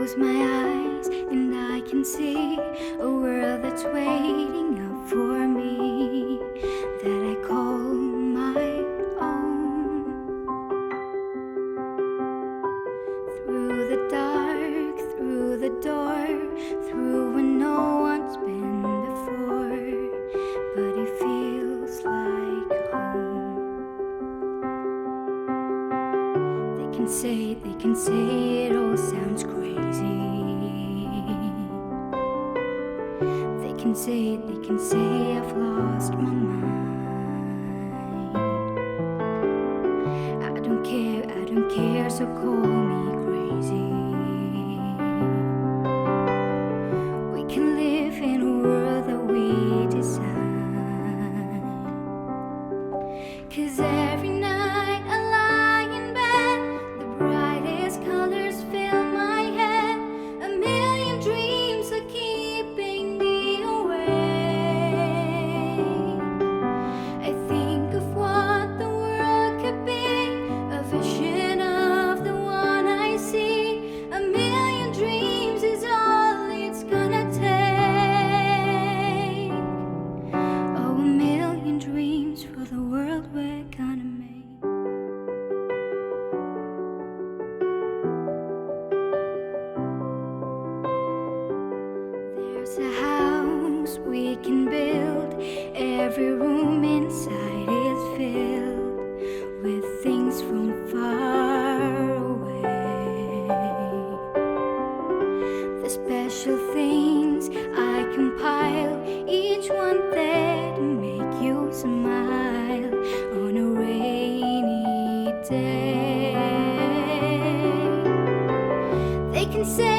close my eyes and I can see a world that's waiting up for me, that I call my own. Through the dark, through the door, through where no one's been before, but it feels like home. They can say it all sounds crazy. They can say I've lost my mind. I don't care, so call me crazy. We can live in a world that we design. 'Cause every night I lie in bed, the brightest colors fill my head. A million dreams are keeping me awake. I think of what the world could be, a vision of the one I see. A million dreams is all it's gonna take. Oh, a million dreams for the world we're gonna make. There's a house we can build, every room inside is filled with things from far away. The special things I compile, each one there to make you smile on a rainy day. They can say